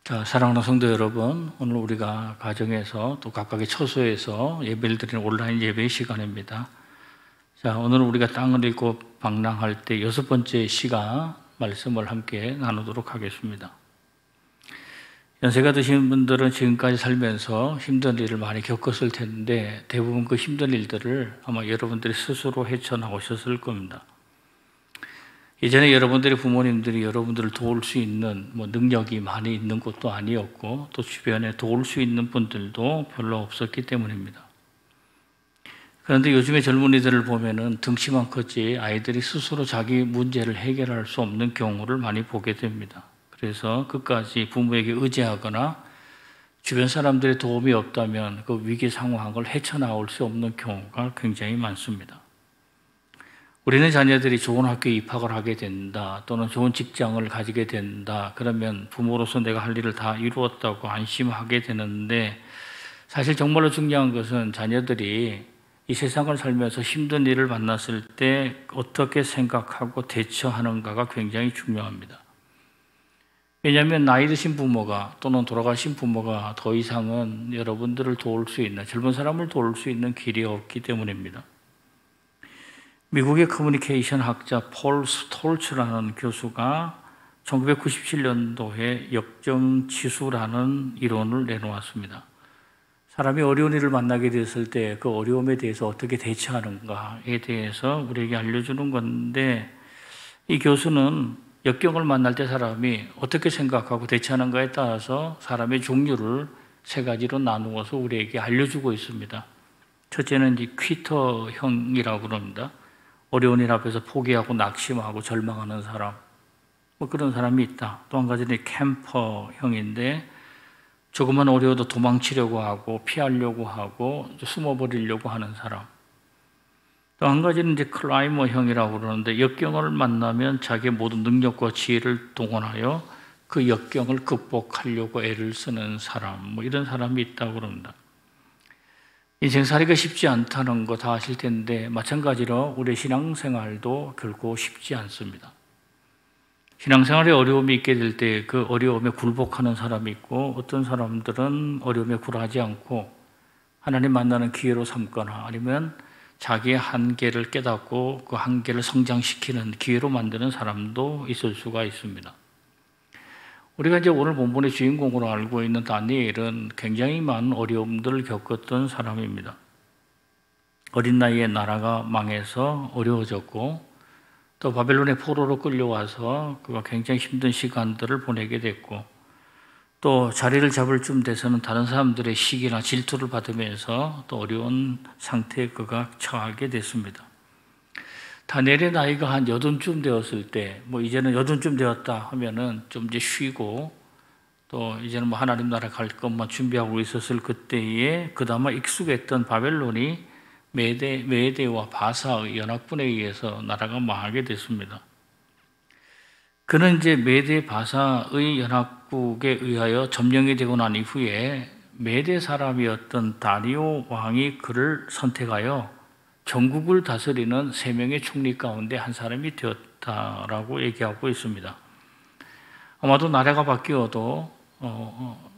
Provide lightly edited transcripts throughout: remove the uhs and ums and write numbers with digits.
자, 사랑하는 성도 여러분, 오늘 우리가 가정에서 또 각각의 처소에서 예배를 드리는 온라인 예배 시간입니다. 자, 오늘 우리가 땅을 읽고 방랑할 때 6번째 시간 말씀을 함께 나누도록 하겠습니다. 연세가 드신 분들은 지금까지 살면서 힘든 일을 많이 겪었을 텐데 대부분 그 힘든 일들을 아마 여러분들이 스스로 헤쳐나오셨을 겁니다. 예전에 여러분들의 부모님들이 여러분들을 도울 수 있는 능력이 많이 있는 것도 아니었고 또 주변에 도울 수 있는 분들도 별로 없었기 때문입니다. 그런데 요즘의 젊은이들을 보면은 등치만 컸지 아이들이 스스로 자기 문제를 해결할 수 없는 경우를 많이 보게 됩니다. 그래서 끝까지 부모에게 의지하거나 주변 사람들의 도움이 없다면 그 위기 상황을 헤쳐나올 수 없는 경우가 굉장히 많습니다. 우리는 자녀들이 좋은 학교에 입학을 하게 된다, 또는 좋은 직장을 가지게 된다, 그러면 부모로서 내가 할 일을 다 이루었다고 안심하게 되는데, 사실 정말로 중요한 것은 자녀들이 이 세상을 살면서 힘든 일을 만났을 때 어떻게 생각하고 대처하는가가 굉장히 중요합니다. 왜냐하면 나이 드신 부모가 또는 돌아가신 부모가 더 이상은 여러분들을 도울 수 있는, 젊은 사람을 도울 수 있는 길이 없기 때문입니다. 미국의 커뮤니케이션 학자 폴 스톨츠라는 교수가 1997년도에 역정지수라는 이론을 내놓았습니다. 사람이 어려운 일을 만나게 됐을 때 그 어려움에 대해서 어떻게 대처하는가에 대해서 우리에게 알려주는 건데, 이 교수는 역경을 만날 때 사람이 어떻게 생각하고 대처하는가에 따라서 사람의 종류를 3가지로 나누어서 우리에게 알려주고 있습니다. 첫째는 이제 퀴터형이라고 그럽니다. 어려운 일 앞에서 포기하고 낙심하고 절망하는 사람, 그런 사람이 있다. 또 한 가지는 캠퍼형인데 조금만 어려워도 도망치려고 하고 피하려고 하고 숨어버리려고 하는 사람. 또 한 가지는 이제 클라이머형이라고 그러는데 역경을 만나면 자기의 모든 능력과 지혜를 동원하여 그 역경을 극복하려고 애를 쓰는 사람, 이런 사람이 있다고 그럽니다. 인생살이가 쉽지 않다는 거 다 아실 텐데 마찬가지로 우리 신앙생활도 결코 쉽지 않습니다. 신앙생활에 어려움이 있게 될 때 그 어려움에 굴복하는 사람이 있고, 어떤 사람들은 어려움에 굴하지 않고 하나님 만나는 기회로 삼거나 아니면 자기의 한계를 깨닫고 그 한계를 성장시키는 기회로 만드는 사람도 있을 수가 있습니다. 우리가 이제 오늘 본문의 주인공으로 알고 있는 다니엘은 굉장히 많은 어려움들을 겪었던 사람입니다. 어린 나이에 나라가 망해서 어려워졌고, 또 바벨론의 포로로 끌려와서 그가 굉장히 힘든 시간들을 보내게 됐고, 또 자리를 잡을 쯤 돼서는 다른 사람들의 시기나 질투를 받으면서 또 어려운 상태에 그가 처하게 됐습니다. 다니엘의 나이가 한 80쯤 되었을 때, 이제는 80쯤 되었다 하면은 좀 이제 쉬고, 또 이제는 하나님 나라 갈 것만 준비하고 있었을 그때에 그나마 익숙했던 바벨론이 메대와 바사의 연합군에 의해서 나라가 망하게 됐습니다. 그는 이제 메대 바사의 연합국에 의하여 점령이 되고 난 이후에 메대 사람이었던 다리오 왕이 그를 선택하여 전국을 다스리는 3명의 총리 가운데 한 사람이 되었다라고 얘기하고 있습니다. 아마도 나라가 바뀌어도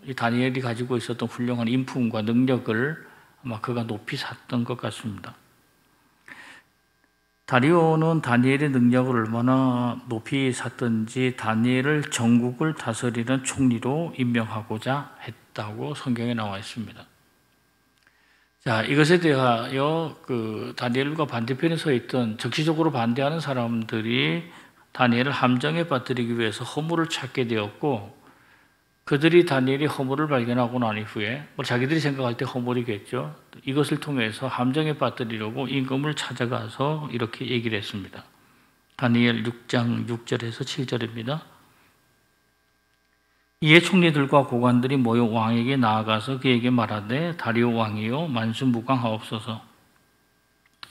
이 다니엘이 가지고 있었던 훌륭한 인품과 능력을 아마 그가 높이 샀던 것 같습니다. 다리오는 다니엘의 능력을 얼마나 높이 샀던지 다니엘을 전국을 다스리는 총리로 임명하고자 했다고 성경에 나와 있습니다. 자, 이것에 대하여 그 다니엘과 반대편에 서 있던 적시적으로 반대하는 사람들이 다니엘을 함정에 빠뜨리기 위해서 허물을 찾게 되었고, 그들이 다니엘이 허물을 발견하고 난 이후에 자기들이 생각할 때 허물이겠죠. 이것을 통해서 함정에 빠뜨리려고 임금을 찾아가서 이렇게 얘기를 했습니다. 다니엘 6장 6절에서 7절입니다. 이에 총리들과 고관들이 모여 왕에게 나아가서 그에게 말하되, 다리오 왕이요 만수무강하옵소서.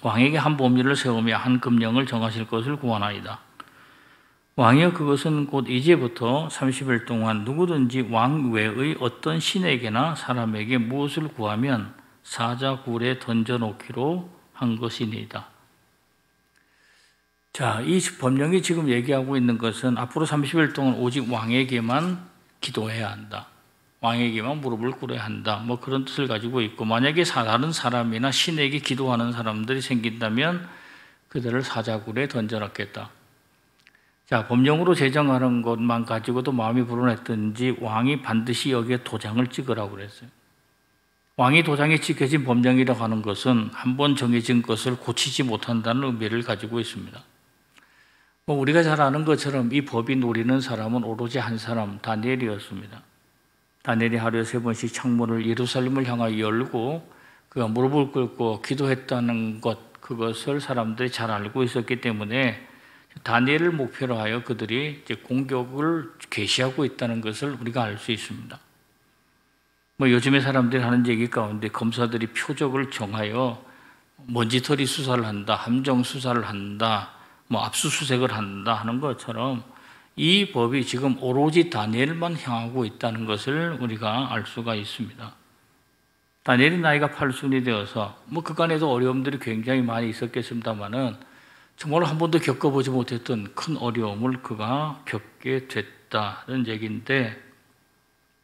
왕에게 한 법률을 세우며 한 금령을 정하실 것을 구하나이다. 왕이여, 그것은 곧 이제부터 30일 동안 누구든지 왕 외의 어떤 신에게나 사람에게 무엇을 구하면 사자굴에 던져놓기로 한 것이니이다. 자, 이 법령이 지금 얘기하고 있는 것은 앞으로 30일 동안 오직 왕에게만 기도해야 한다. 왕에게만 무릎을 꿇어야 한다. 뭐 그런 뜻을 가지고 있고, 만약에 다른 사람이나 신에게 기도하는 사람들이 생긴다면 그들을 사자굴에 던져넣겠다. 자, 법령으로 제정하는 것만 가지고도 마음이 불안했든지 왕이 반드시 여기에 도장을 찍으라고 그랬어요. 왕이 도장에 찍혀진 법령이라고 하는 것은 한번 정해진 것을 고치지 못한다는 의미를 가지고 있습니다. 우리가 잘 아는 것처럼 이 법이 노리는 사람은 오로지 한 사람, 다니엘이었습니다. 다니엘이 하루에 3번씩 창문을 예루살렘을 향하여 열고 그가 무릎을 꿇고 기도했다는 것, 그것을 사람들이 잘 알고 있었기 때문에 다니엘을 목표로 하여 그들이 이제 공격을 개시하고 있다는 것을 우리가 알 수 있습니다. 요즘에 사람들이 하는 얘기 가운데 검사들이 표적을 정하여 먼지털이 수사를 한다, 함정 수사를 한다, 압수수색을 한다 하는 것처럼 이 법이 지금 오로지 다니엘만 향하고 있다는 것을 우리가 알 수가 있습니다. 다니엘이 나이가 80이 되어서 그간에도 어려움들이 굉장히 많이 있었겠습니다만은 정말 한 번도 겪어보지 못했던 큰 어려움을 그가 겪게 됐다는 얘기인데,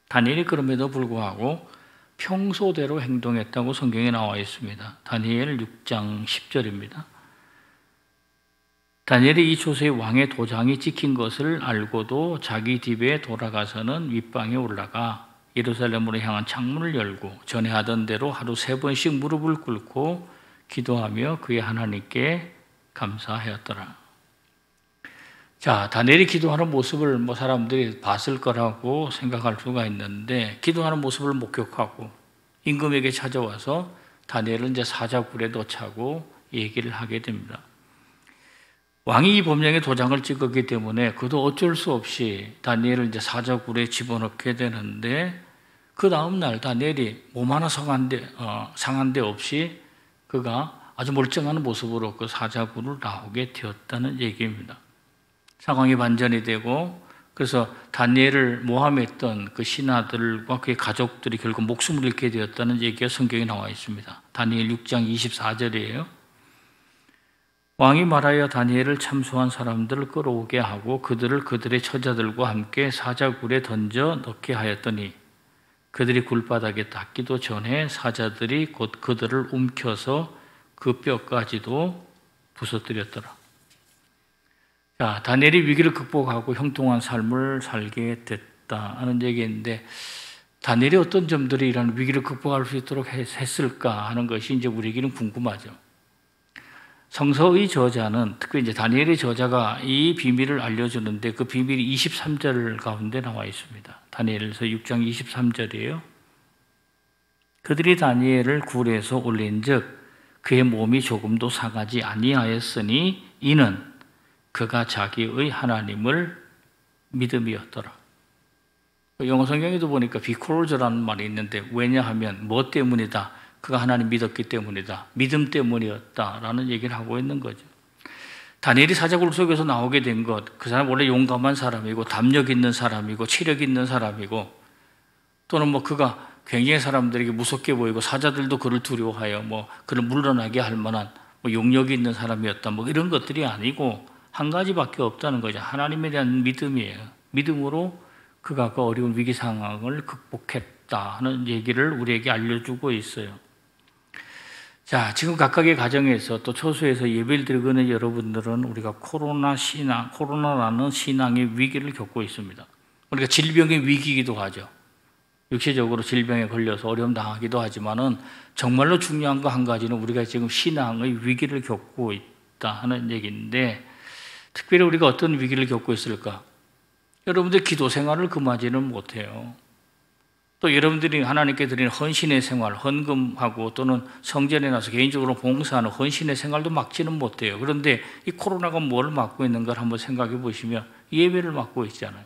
다니엘이 그럼에도 불구하고 평소대로 행동했다고 성경에 나와 있습니다. 다니엘 6장 10절입니다. 다니엘이 이 초소에 왕의 도장이 찍힌 것을 알고도 자기 집에 돌아가서는 윗방에 올라가 예루살렘으로 향한 창문을 열고 전에 하던 대로 하루 3번씩 무릎을 꿇고 기도하며 그의 하나님께 감사하였더라. 자, 다니엘이 기도하는 모습을 사람들이 봤을 거라고 생각할 수가 있는데, 기도하는 모습을 목격하고 임금에게 찾아와서 다니엘은 이제 사자굴에 넣자고 얘기를 하게 됩니다. 왕이 이 법령에 도장을 찍었기 때문에 그도 어쩔 수 없이 다니엘을 이제 사자굴에 집어넣게 되는데, 그 다음 날 다니엘이 몸 하나 상한 데 없이 그가 아주 멀쩡한 모습으로 그 사자굴을 나오게 되었다는 얘기입니다. 상황이 반전이 되고, 그래서 다니엘을 모함했던 그 신하들과 그의 가족들이 결국 목숨을 잃게 되었다는 얘기가 성경에 나와 있습니다. 다니엘 6장 24절이에요. 왕이 말하여 다니엘을 참소한 사람들을 끌어오게 하고 그들을 그들의 처자들과 함께 사자굴에 던져 넣게 하였더니 그들이 굴바닥에 닿기도 전에 사자들이 곧 그들을 움켜서 그 뼈까지도 부서뜨렸더라. 자, 다니엘이 위기를 극복하고 형통한 삶을 살게 됐다 하는 얘기인데, 다니엘이 어떤 점들이 이런 위기를 극복할 수 있도록 했을까 하는 것이 이제 우리에게는 궁금하죠. 성서의 저자는, 특히 이제 다니엘의 저자가 이 비밀을 알려주는데 그 비밀이 23절 가운데 나와 있습니다. 다니엘서 6장 23절이에요. 그들이 다니엘을 굴에서 올린즉 그의 몸이 조금도 상하지 아니하였으니 이는 그가 자기의 하나님을 믿음이었더라. 영어 성경에도 보니까 비콜즈라는 말이 있는데, 왜냐하면 뭐 때문이다? 그가 하나님 믿었기 때문이다. 믿음 때문이었다라는 얘기를 하고 있는 거죠. 다니엘이 사자굴 속에서 나오게 된 것, 그 사람 원래 용감한 사람이고 담력 있는 사람이고 체력 있는 사람이고, 또는 그가 굉장히 사람들에게 무섭게 보이고 사자들도 그를 두려워하여 그를 물러나게 할 만한 용력이 있는 사람이었다. 이런 것들이 아니고 한 가지밖에 없다는 거죠. 하나님에 대한 믿음이에요. 믿음으로 그가 그 어려운 위기 상황을 극복했다 하는 얘기를 우리에게 알려주고 있어요. 자, 지금 각각의 가정에서 또 처소에서 예배를 드리고 있는 여러분들은 우리가 코로나라는 신앙의 위기를 겪고 있습니다. 우리가 질병의 위기이기도 하죠. 육체적으로 질병에 걸려서 어려움 당하기도 하지만은 정말로 중요한 거 한 가지는 우리가 지금 신앙의 위기를 겪고 있다 하는 얘기인데, 특별히 우리가 어떤 위기를 겪고 있을까? 여러분들 기도 생활을 금하지는 못해요. 또 여러분들이 하나님께 드리는 헌신의 생활, 헌금하고 또는 성전에 나서 개인적으로 봉사하는 헌신의 생활도 막지는 못해요. 그런데 이 코로나가 뭘 막고 있는가를 한번 생각해 보시면 예배를 막고 있잖아요.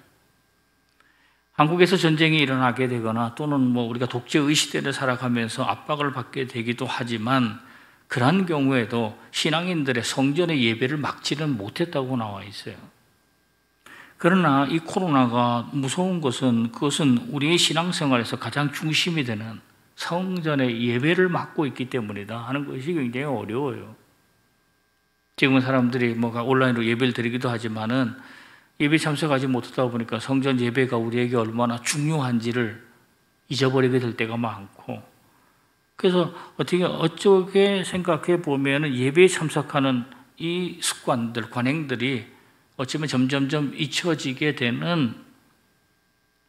한국에서 전쟁이 일어나게 되거나 또는 우리가 독재의 시대를 살아가면서 압박을 받게 되기도 하지만, 그러한 경우에도 신앙인들의 성전의 예배를 막지는 못했다고 나와 있어요. 그러나 이 코로나가 무서운 것은, 그것은 우리의 신앙생활에서 가장 중심이 되는 성전의 예배를 막고 있기 때문이다 하는 것이 굉장히 어려워요. 지금은 사람들이 온라인으로 예배를 드리기도 하지만은 예배 참석하지 못하다 보니까 성전 예배가 우리에게 얼마나 중요한지를 잊어버리게 될 때가 많고, 그래서 어쩌게 생각해 보면 예배에 참석하는 이 습관들, 관행들이 어쩌면 점점점 잊혀지게 되는,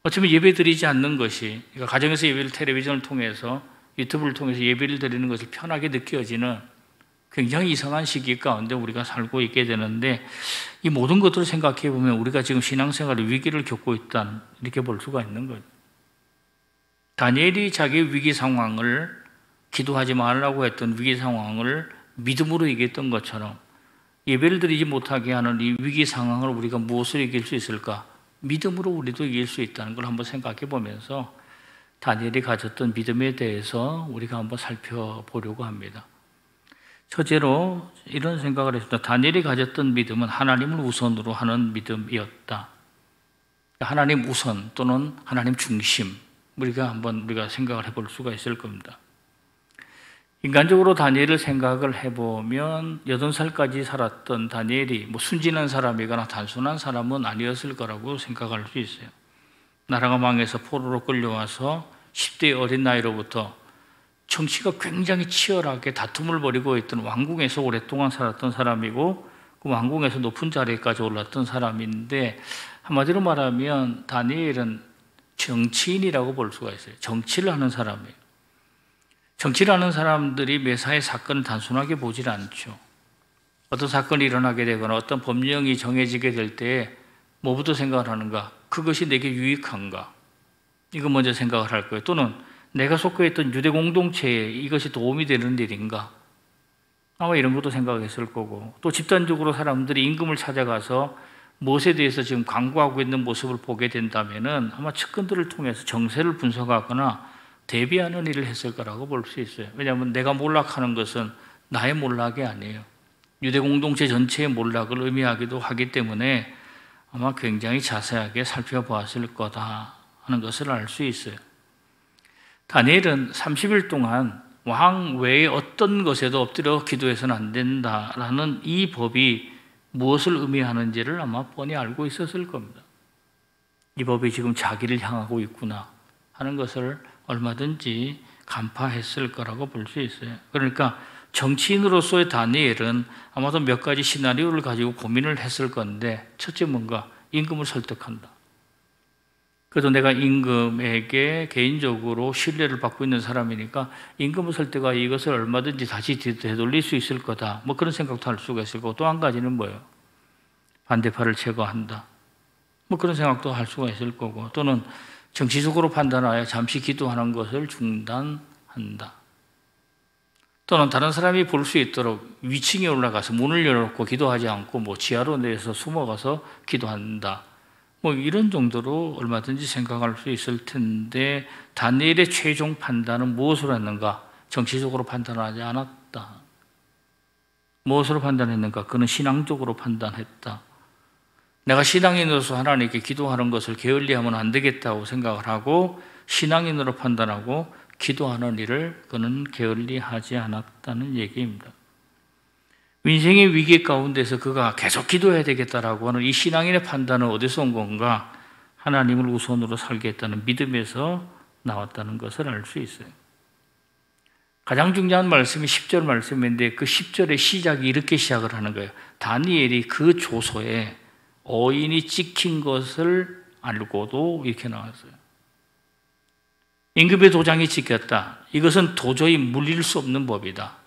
어쩌면 예배 드리지 않는 것이, 그러니까 가정에서 예배를 텔레비전을 통해서, 유튜브를 통해서 예배를 드리는 것을 편하게 느껴지는 굉장히 이상한 시기 가운데 우리가 살고 있게 되는데, 이 모든 것들을 생각해 보면 우리가 지금 신앙생활의 위기를 겪고 있다, 이렇게 볼 수가 있는 거죠. 다니엘이 자기 위기 상황을, 기도하지 말라고 했던 위기 상황을 믿음으로 이겼던 것처럼 예배를 드리지 못하게 하는 이 위기 상황을 우리가 무엇으로 이길 수 있을까? 믿음으로 우리도 이길 수 있다는 걸 한번 생각해 보면서 다니엘이 가졌던 믿음에 대해서 우리가 한번 살펴보려고 합니다. 첫째로 이런 생각을 했습니다. 다니엘이 가졌던 믿음은 하나님을 우선으로 하는 믿음이었다. 하나님 우선 또는 하나님 중심, 우리가 생각을 해볼 수가 있을 겁니다. 인간적으로 다니엘을 생각을 해보면 80살까지 살았던 다니엘이 순진한 사람이거나 단순한 사람은 아니었을 거라고 생각할 수 있어요. 나라가 망해서 포로로 끌려와서 10대 어린 나이로부터 정치가 굉장히 치열하게 다툼을 벌이고 있던 왕궁에서 오랫동안 살았던 사람이고, 그 왕궁에서 높은 자리까지 올랐던 사람인데, 한마디로 말하면 다니엘은 정치인이라고 볼 수가 있어요. 정치를 하는 사람이에요. 정치를 하는 사람들이 매사의 사건을 단순하게 보질 않죠. 어떤 사건이 일어나게 되거나 어떤 법령이 정해지게 될 때 뭐부터 생각을 하는가? 그것이 내게 유익한가? 이거 먼저 생각을 할 거예요. 또는 내가 속해 있던 유대 공동체에 이것이 도움이 되는 일인가? 아마 이런 것도 생각했을 거고, 또 집단적으로 사람들이 임금을 찾아가서 무엇에 대해서 지금 강구하고 있는 모습을 보게 된다면은 아마 측근들을 통해서 정세를 분석하거나 대비하는 일을 했을 거라고 볼 수 있어요. 왜냐하면 내가 몰락하는 것은 나의 몰락이 아니에요. 유대 공동체 전체의 몰락을 의미하기도 하기 때문에 아마 굉장히 자세하게 살펴보았을 거다 하는 것을 알 수 있어요. 다니엘은 30일 동안 왕 외에 어떤 것에도 엎드려 기도해서는 안 된다라는 이 법이 무엇을 의미하는지를 아마 뻔히 알고 있었을 겁니다. 이 법이 지금 자기를 향하고 있구나 하는 것을 얼마든지 간파했을 거라고 볼 수 있어요. 그러니까 정치인으로서의 다니엘은 아마도 몇 가지 시나리오를 가지고 고민을 했을 건데, 첫째 뭔가 임금을 설득한다. 그래도 내가 임금에게 개인적으로 신뢰를 받고 있는 사람이니까 임금을 설득하여 이것을 얼마든지 다시 되돌릴 수 있을 거다, 뭐 그런 생각도 할 수가 있을 거고, 또 한 가지는 뭐예요? 반대파를 제거한다, 뭐 그런 생각도 할 수가 있을 거고, 또는 정치적으로 판단하여 잠시 기도하는 것을 중단한다. 또는 다른 사람이 볼 수 있도록 위층에 올라가서 문을 열어놓고 기도하지 않고 지하로 내서 숨어가서 기도한다. 이런 정도로 얼마든지 생각할 수 있을 텐데, 다니엘의 최종 판단은 무엇으로 했는가? 정치적으로 판단하지 않았다. 무엇으로 판단했는가? 그는 신앙적으로 판단했다. 내가 신앙인으로서 하나님께 기도하는 것을 게을리하면 안 되겠다고 생각을 하고 신앙인으로 판단하고 기도하는 일을 그는 게을리하지 않았다는 얘기입니다. 인생의 위기 가운데서 그가 계속 기도해야 되겠다라고 하는 이 신앙인의 판단은 어디서 온 건가? 하나님을 우선으로 살겠다는 믿음에서 나왔다는 것을 알 수 있어요. 가장 중요한 말씀이 10절 말씀인데, 그 10절의 시작이 이렇게 시작을 하는 거예요. 다니엘이 그 조서에 어인이 찍힌 것을 알고도 이렇게 나왔어요. 임금의 도장이 찍혔다. 이것은 도저히 물릴 수 없는 법이다.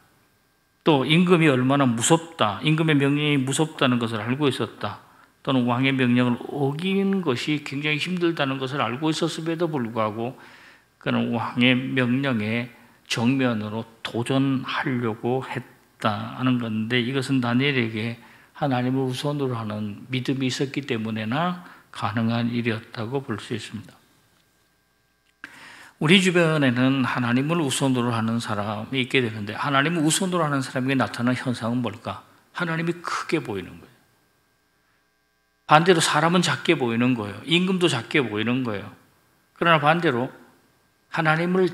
또 임금이 얼마나 무섭다, 임금의 명령이 무섭다는 것을 알고 있었다. 또는 왕의 명령을 어기는 것이 굉장히 힘들다는 것을 알고 있었음에도 불구하고 그는 왕의 명령에 정면으로 도전하려고 했다는 건데, 이것은 다니엘에게 하나님을 우선으로 하는 믿음이 있었기 때문에나 가능한 일이었다고 볼 수 있습니다. 우리 주변에는 하나님을 우선으로 하는 사람이 있게 되는데, 하나님을 우선으로 하는 사람에게 나타나는 현상은 뭘까? 하나님이 크게 보이는 거예요. 반대로 사람은 작게 보이는 거예요. 임금도 작게 보이는 거예요. 그러나 반대로 하나님을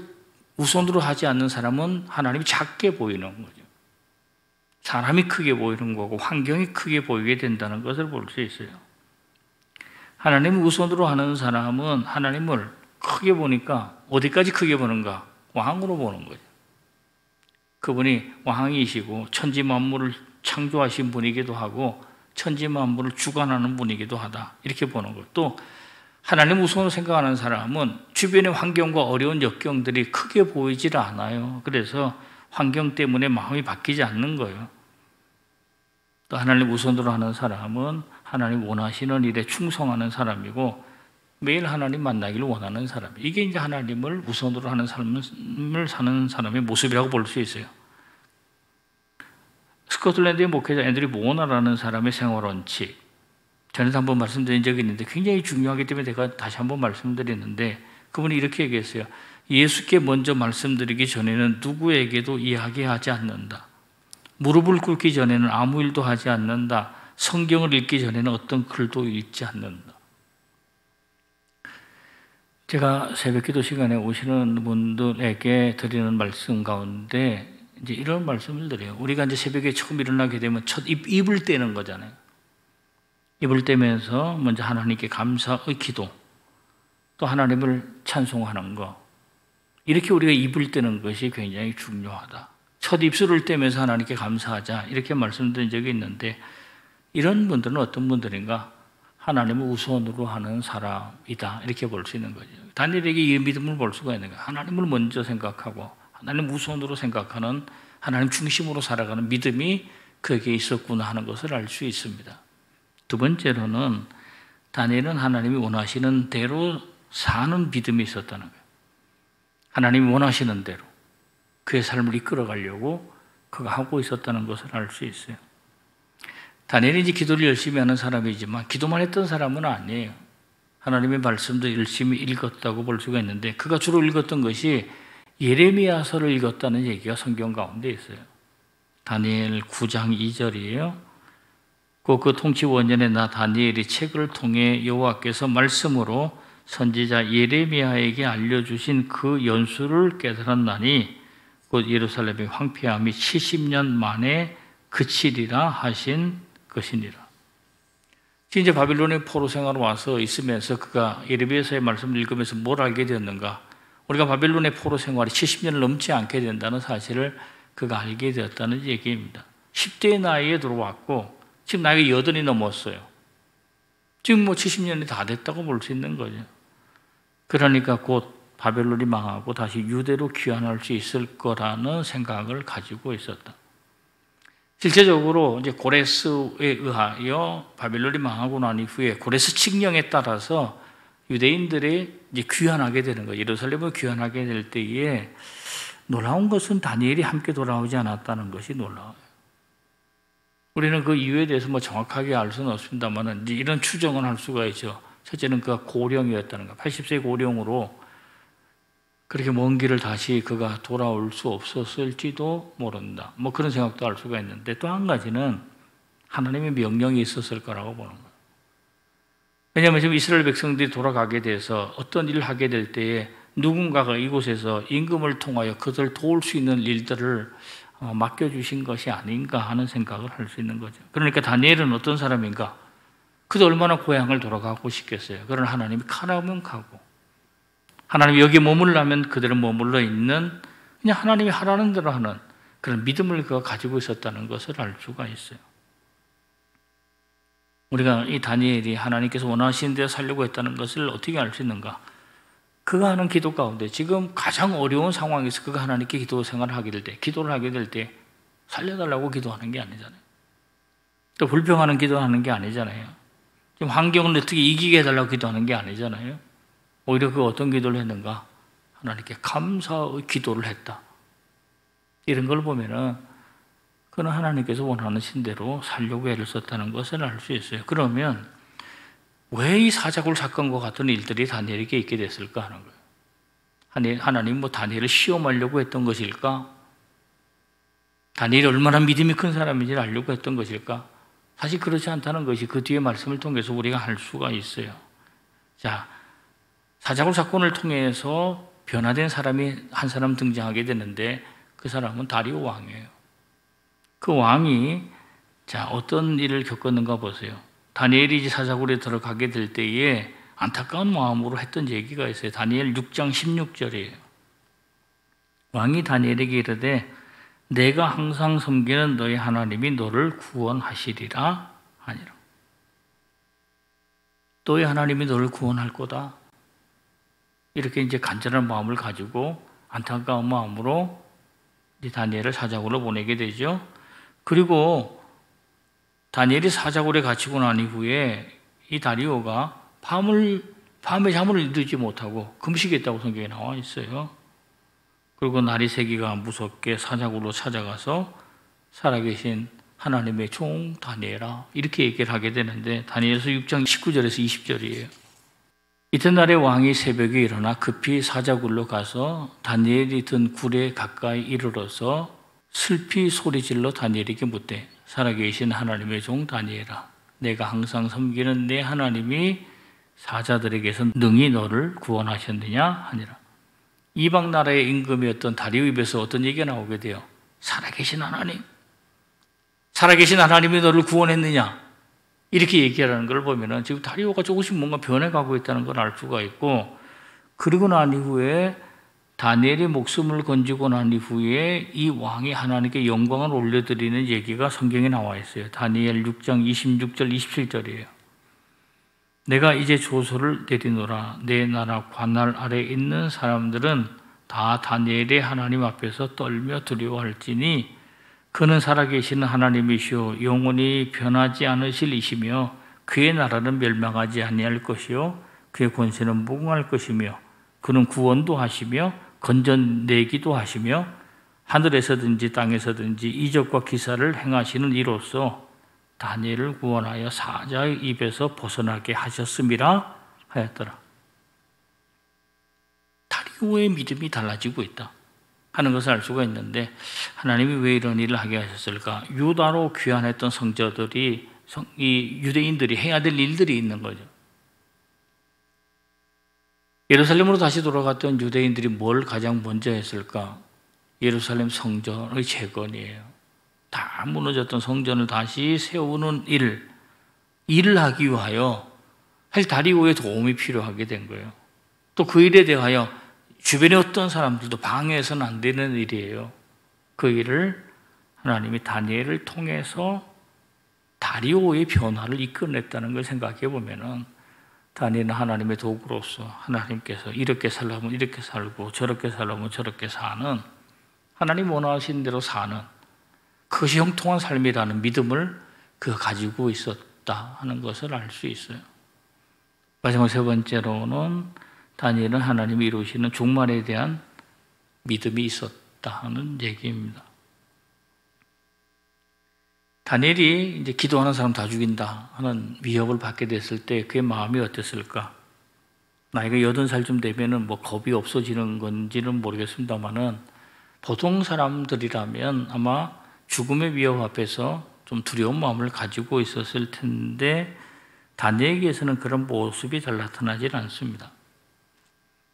우선으로 하지 않는 사람은 하나님이 작게 보이는 거죠. 사람이 크게 보이는 거고 환경이 크게 보이게 된다는 것을 볼 수 있어요. 하나님을 우선으로 하는 사람은 하나님을 크게 보니까 어디까지 크게 보는가? 왕으로 보는 거죠. 그분이 왕이시고 천지 만물을 창조하신 분이기도 하고 천지 만물을 주관하는 분이기도 하다. 이렇게 보는 것. 또 하나님 우선으로 생각하는 사람은 주변의 환경과 어려운 역경들이 크게 보이질 않아요. 그래서 환경 때문에 마음이 바뀌지 않는 거예요. 또 하나님 우선으로 하는 사람은 하나님 원하시는 일에 충성하는 사람이고 매일 하나님 만나기를 원하는 사람. 이게 이제 하나님을 우선으로 하는 삶을 사는 사람의 모습이라고 볼 수 있어요. 스코틀랜드의 목회자 앤드류 모나라는 사람의 생활 원칙. 전에도 한번 말씀드린 적이 있는데 굉장히 중요하기 때문에 제가 다시 한번 말씀드리는데 그분이 이렇게 얘기했어요. 예수께 먼저 말씀드리기 전에는 누구에게도 이야기하지 않는다. 무릎을 꿇기 전에는 아무 일도 하지 않는다. 성경을 읽기 전에는 어떤 글도 읽지 않는다. 제가 새벽기도 시간에 오시는 분들에게 드리는 말씀 가운데 이제 이런 말씀을 드려요. 우리가 이제 새벽에 처음 일어나게 되면 첫 입을 떼는 거잖아요. 입을 떼면서 먼저 하나님께 감사의 기도, 또 하나님을 찬송하는 거. 이렇게 우리가 입을 떼는 것이 굉장히 중요하다. 첫 입술을 떼면서 하나님께 감사하자. 이렇게 말씀드린 적이 있는데 이런 분들은 어떤 분들인가? 하나님을 우선으로 하는 사람이다. 이렇게 볼 수 있는 거죠. 다니엘에게 이 믿음을 볼 수가 있는 거예요. 하나님을 먼저 생각하고 하나님 우선으로 생각하는 하나님 중심으로 살아가는 믿음이 그에게 있었구나 하는 것을 알 수 있습니다. 두 번째로는 다니엘은 하나님이 원하시는 대로 사는 믿음이 있었다는 거예요. 하나님이 원하시는 대로 그의 삶을 이끌어가려고 그가 하고 있었다는 것을 알 수 있어요. 다니엘이 이제 기도를 열심히 하는 사람이지만 기도만 했던 사람은 아니에요. 하나님의 말씀도 열심히 읽었다고 볼 수가 있는데 그가 주로 읽었던 것이 예레미야서를 읽었다는 얘기가 성경 가운데 있어요. 다니엘 9장 2절이에요. 그 통치 원년에 나 다니엘이 책을 통해 여호와께서 말씀으로 선지자 예레미야에게 알려주신 그 연수를 깨달았나니 곧 예루살렘의 황폐함이 70년 만에 그치리라 하신 것이니라. 이제 바빌론의 포로 생활을 와서 있으면서 그가 예레미야서의 말씀을 읽으면서 뭘 알게 되었는가? 우리가 바빌론의 포로 생활이 70년을 넘지 않게 된다는 사실을 그가 알게 되었다는 얘기입니다. 10대의 나이에 들어왔고 지금 나이가 80이 넘었어요. 지금 70년이 다 됐다고 볼 수 있는 거죠. 그러니까 곧 바벨론이 망하고 다시 유대로 귀환할 수 있을 거라는 생각을 가지고 있었다. 실제적으로 이제 고레스에 의하여 바벨론이 망하고 난 이후에 고레스 칙령에 따라서 유대인들이 이제 귀환하게 되는 거예요. 예루살렘을 귀환하게 될 때에 놀라운 것은 다니엘이 함께 돌아오지 않았다는 것이 놀라워요. 우리는 그 이유에 대해서 정확하게 알 수는 없습니다만 이제 이런 추정은 할 수가 있죠. 첫째는 그가 고령이었다는 거. 80세 고령으로 그렇게 먼 길을 다시 그가 돌아올 수 없었을지도 모른다. 그런 생각도 할 수가 있는데 또 한 가지는 하나님의 명령이 있었을 거라고 보는 거예요. 왜냐하면 지금 이스라엘 백성들이 돌아가게 돼서 어떤 일을 하게 될 때에 누군가가 이곳에서 임금을 통하여 그들을 도울 수 있는 일들을 맡겨주신 것이 아닌가 하는 생각을 할 수 있는 거죠. 그러니까 다니엘은 어떤 사람인가? 그도 얼마나 고향을 돌아가고 싶겠어요. 그러나 하나님이 가라면 가고 하나님이 여기에 머물라면 그들은 머물러 있는 그냥 하나님이 하라는 대로 하는 그런 믿음을 그가 가지고 있었다는 것을 알 수가 있어요. 우리가 이 다니엘이 하나님께서 원하시는 대로 살려고 했다는 것을 어떻게 알 수 있는가? 그가 하는 기도 가운데 지금 가장 어려운 상황에서 그가 하나님께 기도 생활을 하게 될 때, 기도를 하게 될 때 살려달라고 기도하는 게 아니잖아요. 또 불평하는 기도하는 게 아니잖아요. 지금 환경을 어떻게 이기게 해달라고 기도하는 게 아니잖아요. 오히려 그 어떤 기도를 했는가? 하나님께 감사의 기도를 했다. 이런 걸 보면은 그는 하나님께서 원하는 대로 살려고 애를 썼다는 것을 알 수 있어요. 그러면 왜 이 사자굴 사건과 같은 일들이 다니엘에게 있게 됐을까 하는 거예요. 하나님 다니엘을 시험하려고 했던 것일까? 다니엘이 얼마나 믿음이 큰 사람인지를 알려고 했던 것일까? 사실 그렇지 않다는 것이 그 뒤에 말씀을 통해서 우리가 알 수가 있어요. 자, 사자굴 사건을 통해서 변화된 사람이 한 사람 등장하게 되는데 그 사람은 다리오 왕이에요. 그 왕이 어떤 일을 겪었는가 보세요. 다니엘이 이제 사자굴에 들어가게 될 때에 안타까운 마음으로 했던 얘기가 있어요. 다니엘 6장 16절이에요. 왕이 다니엘에게 이르되 내가 항상 섬기는 너희 하나님이 너를 구원하시리라 하니라. 너희 하나님이 너를 구원할 거다. 이렇게 이제 간절한 마음을 가지고 안타까운 마음으로 이제 다니엘을 사자굴로 보내게 되죠. 그리고 다니엘이 사자굴에 갇히고 난 이후에 이 다리오가 밤에 잠을 이루지 못하고 금식했다고 성경에 나와 있어요. 그리고 날이 새기가 무섭게 사자굴로 찾아가서 살아계신 하나님의 종 다니엘아 이렇게 얘기를 하게 되는데 다니엘서 6장 19절에서 20절이에요. 이튿날에 왕이 새벽에 일어나 급히 사자굴로 가서 다니엘이 든 굴에 가까이 이르러서 슬피 소리질러 다니엘에게 묻되 살아계신 하나님의 종 다니엘아 내가 항상 섬기는 내 하나님이 사자들에게서 능히 너를 구원하셨느냐 하니라. 이방 나라의 임금이었던 다리오 입에서 어떤 얘기가 나오게 돼요. 살아계신 하나님, 살아계신 하나님이 너를 구원했느냐 이렇게 얘기하는 걸 보면은 지금 다리오가 조금씩 뭔가 변해가고 있다는 걸 알 수가 있고, 그리고 난 이후에 다니엘의 목숨을 건지고 난 이후에 이 왕이 하나님께 영광을 올려드리는 얘기가 성경에 나와 있어요. 다니엘 6장 26절 27절이에요. 내가 이제 조서를 내리노라. 내 나라 관할 아래 있는 사람들은 다 다니엘의 하나님 앞에서 떨며 두려워할지니 그는 살아계시는 하나님이시오 영원히 변하지 않으실 이시며 그의 나라는 멸망하지 아니할 것이요 그의 권세는 무궁할 것이며 그는 구원도 하시며 건져내기도 하시며 하늘에서든지 땅에서든지 이적과 기사를 행하시는 이로써 다니엘을 구원하여 사자의 입에서 벗어나게 하셨음이라 하였더라. 다리오의 믿음이 달라지고 있다 하는 것을 알 수가 있는데, 하나님이 왜 이런 일을 하게 하셨을까? 유다로 귀환했던 성자들이 이 유대인들이 해야 될 일들이 있는 거죠. 예루살렘으로 다시 돌아갔던 유대인들이 뭘 가장 먼저 했을까? 예루살렘 성전의 재건이에요. 다 무너졌던 성전을 다시 세우는 일을 하기 위하여 사실 다리오의 도움이 필요하게 된 거예요. 또 그 일에 대하여 주변에 어떤 사람들도 방해해서는 안 되는 일이에요. 그 일을 하나님이 다니엘을 통해서 다리오의 변화를 이끌어냈다는 걸 생각해 보면은 다니엘은 하나님의 도구로서 하나님께서 이렇게 살려면 이렇게 살고 저렇게 살려면 저렇게 사는, 하나님 원하신 대로 사는 그것이 형통한 삶이라는 믿음을 그가 가지고 있었다 하는 것을 알 수 있어요. 마지막 세 번째로는 다니엘은 하나님이 이루시는 종말에 대한 믿음이 있었다 하는 얘기입니다. 다니엘이 이제 기도하는 사람 다 죽인다 하는 위협을 받게 됐을 때 그의 마음이 어땠을까? 나이가 80살쯤 되면은 뭐 겁이 없어지는 건지는 모르겠습니다만은 보통 사람들이라면 아마 죽음의 위협 앞에서 좀 두려운 마음을 가지고 있었을 텐데 다니엘에게서는 그런 모습이 잘 나타나질 않습니다.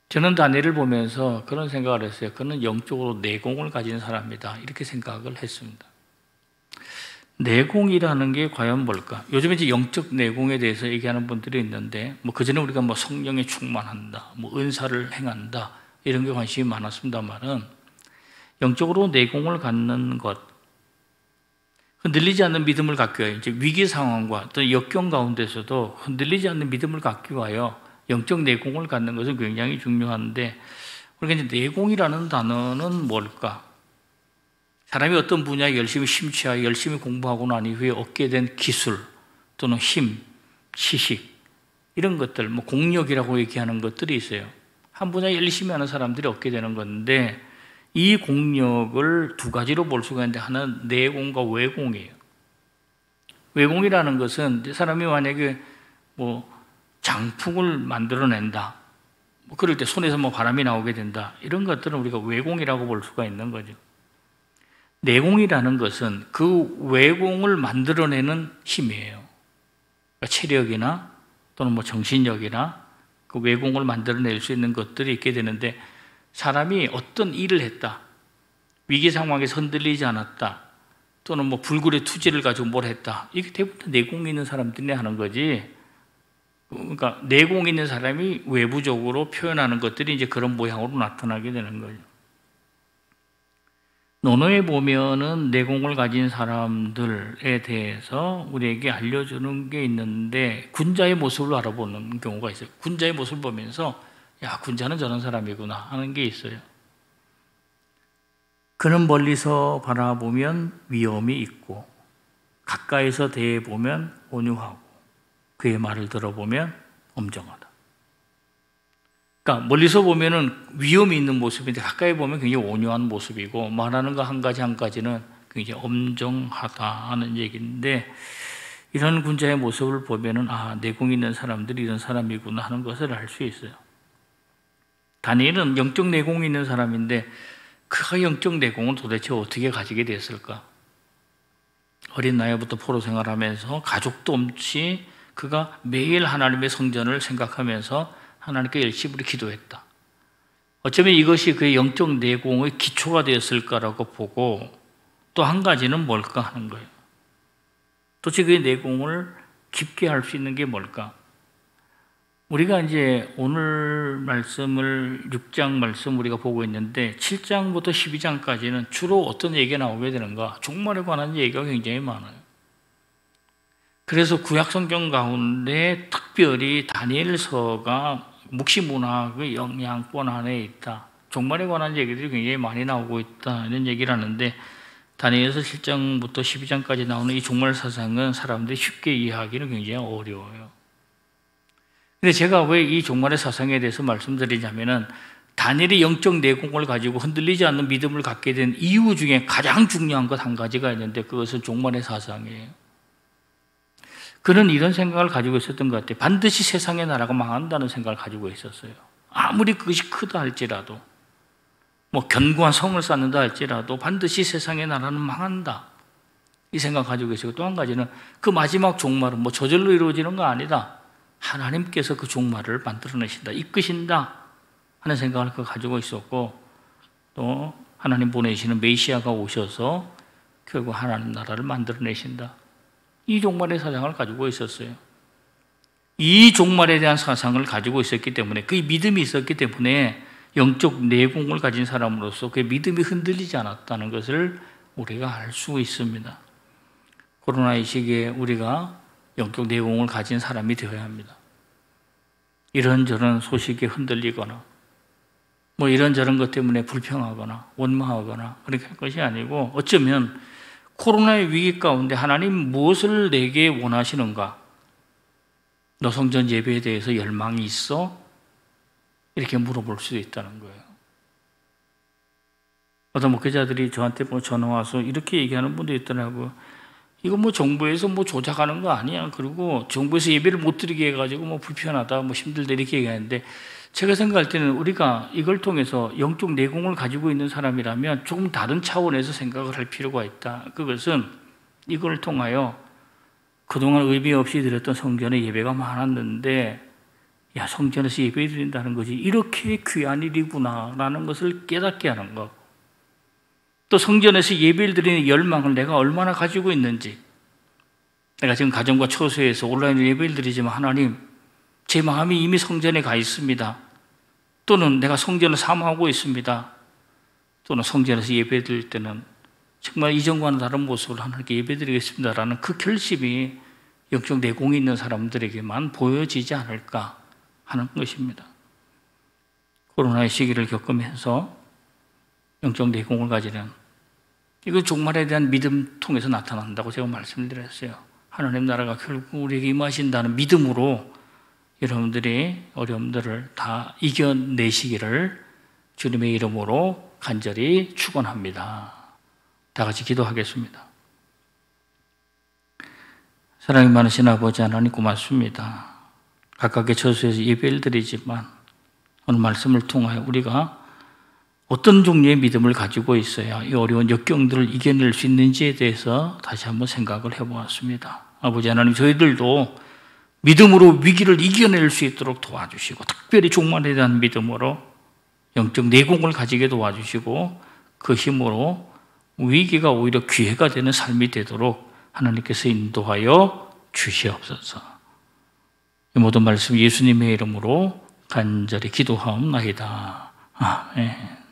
저는 다니엘을 보면서 그런 생각을 했어요. 그는 영적으로 내공을 가진 사람이다 이렇게 생각을 했습니다. 내공이라는 게 과연 뭘까? 요즘에 이제 영적 내공에 대해서 얘기하는 분들이 있는데, 뭐 그전에 우리가 뭐 성령에 충만한다, 뭐 은사를 행한다 이런 게 관심이 많았습니다만은 영적으로 내공을 갖는 것, 흔들리지 않는 믿음을 갖기 위하여 이제 위기 상황과 또 역경 가운데서도 흔들리지 않는 믿음을 갖기 위하여 영적 내공을 갖는 것은 굉장히 중요한데, 우리가 이제 내공이라는 단어는 뭘까? 사람이 어떤 분야에 열심히 심취하여 열심히 공부하고 난 이후에 얻게 된 기술 또는 힘, 지식 이런 것들, 뭐 공력이라고 얘기하는 것들이 있어요. 한 분야에 열심히 하는 사람들이 얻게 되는 건데, 이 공력을 두 가지로 볼 수가 있는데, 하나는 내공과 외공이에요. 외공이라는 것은 사람이 만약에 뭐 장풍을 만들어낸다, 뭐 그럴 때 손에서 뭐 바람이 나오게 된다, 이런 것들은 우리가 외공이라고 볼 수가 있는 거죠. 내공이라는 것은 그 외공을 만들어내는 힘이에요. 그러니까 체력이나 또는 뭐 정신력이나 그 외공을 만들어낼 수 있는 것들이 있게 되는데, 사람이 어떤 일을 했다, 위기 상황에서 흔들리지 않았다, 또는 뭐 불굴의 투지를 가지고 뭘 했다. 이게 대부분 내공이 있는 사람들이 하는 거지. 그러니까 내공이 있는 사람이 외부적으로 표현하는 것들이 이제 그런 모양으로 나타나게 되는 거예요. 논어에 보면은 내공을 가진 사람들에 대해서 우리에게 알려주는 게 있는데 군자의 모습을 알아보는 경우가 있어요. 군자의 모습을 보면서 야, 군자는 저런 사람이구나 하는 게 있어요. 그는 멀리서 바라보면 위엄이 있고 가까이서 대해보면 온유하고 그의 말을 들어보면 엄정하다. 그러니까 멀리서 보면은 위엄이 있는 모습인데 가까이 보면 굉장히 온유한 모습이고 말하는 거 한 가지 한 가지는 굉장히 엄정하다 하는 얘기인데 이런 군자의 모습을 보면은 아, 내공 있는 사람들이 이런 사람이구나 하는 것을 알 수 있어요. 다니엘은 영적 내공이 있는 사람인데 그 영적 내공은 도대체 어떻게 가지게 됐을까? 어린 나이부터 포로 생활하면서 가족도 없이 그가 매일 하나님의 성전을 생각하면서 하나님께 열심히 기도했다. 어쩌면 이것이 그의 영적 내공의 기초가 되었을까라고 보고 또 한 가지는 뭘까 하는 거예요. 도대체 그의 내공을 깊게 할 수 있는 게 뭘까? 우리가 이제 오늘 말씀을 6장 말씀 우리가 보고 있는데 7장부터 12장까지는 주로 어떤 얘기가 나오게 되는가? 종말에 관한 얘기가 굉장히 많아요. 그래서 구약성경 가운데 특별히 다니엘서가 묵시문학의 영향권 안에 있다. 종말에 관한 얘기들이 굉장히 많이 나오고 있다. 이런 얘기를 하는데 다니엘서 7장부터 12장까지 나오는 이 종말 사상은 사람들이 쉽게 이해하기는 굉장히 어려워요. 근데 제가 왜 이 종말의 사상에 대해서 말씀드리냐면은 다니엘이 영적 내공을 가지고 흔들리지 않는 믿음을 갖게 된 이유 중에 가장 중요한 것 한 가지가 있는데 그것은 종말의 사상이에요. 그는 이런 생각을 가지고 있었던 것 같아요. 반드시 세상의 나라가 망한다는 생각을 가지고 있었어요. 아무리 그것이 크다 할지라도 뭐 견고한 성을 쌓는다 할지라도 반드시 세상의 나라는 망한다. 이 생각 가지고 계시고 또 한 가지는 그 마지막 종말은 뭐 저절로 이루어지는 거 아니다. 하나님께서 그 종말을 만들어내신다. 이끄신다 하는 생각을 가지고 있었고 또 하나님 보내시는 메시아가 오셔서 결국 하나님 나라를 만들어내신다. 이 종말의 사상을 가지고 있었어요. 이 종말에 대한 사상을 가지고 있었기 때문에 그 믿음이 있었기 때문에 영적 내공을 가진 사람으로서 그 믿음이 흔들리지 않았다는 것을 우리가 알 수 있습니다. 코로나의 시기에 우리가 영적 내공을 가진 사람이 되어야 합니다. 이런저런 소식에 흔들리거나 뭐 이런저런 것 때문에 불평하거나 원망하거나 그렇게 할 것이 아니고 어쩌면 코로나의 위기 가운데 하나님 무엇을 내게 원하시는가? 너 성전 예배에 대해서 열망이 있어? 이렇게 물어볼 수도 있다는 거예요. 어떤 목회자들이 저한테 뭐 전화 와서 이렇게 얘기하는 분도 있더라고요. 이거 뭐 정부에서 뭐 조작하는 거 아니야. 그리고 정부에서 예배를 못 드리게 해가지고 뭐 불편하다, 뭐 힘들다 이렇게 얘기하는데 제가 생각할 때는 우리가 이걸 통해서 영적 내공을 가지고 있는 사람이라면 조금 다른 차원에서 생각을 할 필요가 있다. 그것은 이걸 통하여 그동안 의미 없이 드렸던 성전에 예배가 많았는데 야, 성전에서 예배 드린다는 것이 이렇게 귀한 일이구나라는 것을 깨닫게 하는 것. 또 성전에서 예배를 드리는 열망을 내가 얼마나 가지고 있는지. 내가 지금 가정과 처소에서 온라인으로 예배를 드리지만 하나님, 제 마음이 이미 성전에 가 있습니다. 또는 내가 성전을 사모하고 있습니다. 또는 성전에서 예배 드릴 때는 정말 이전과는 다른 모습으로 하나님께 예배 드리겠습니다라는 그 결심이 영적 내공이 있는 사람들에게만 보여지지 않을까 하는 것입니다. 코로나의 시기를 겪으면서 영적 내공을 가지는 이거 종말에 대한 믿음 통해서 나타난다고 제가 말씀드렸어요. 하나님 나라가 결국 우리에게 임하신다는 믿음으로 여러분들이 어려움들을 다 이겨내시기를 주님의 이름으로 간절히 축원합니다. 다 같이 기도하겠습니다. 사랑이 많으신 아버지 하나님 고맙습니다. 각각의 처소에서 예배를 드리지만 오늘 말씀을 통하여 우리가 어떤 종류의 믿음을 가지고 있어야 이 어려운 역경들을 이겨낼 수 있는지에 대해서 다시 한번 생각을 해보았습니다. 아버지 하나님 저희들도 믿음으로 위기를 이겨낼 수 있도록 도와주시고 특별히 종말에 대한 믿음으로 영적 내공을 가지게 도와주시고 그 힘으로 위기가 오히려 기회가 되는 삶이 되도록 하나님께서 인도하여 주시옵소서. 이 모든 말씀 예수님의 이름으로 간절히 기도하옵나이다. 아멘.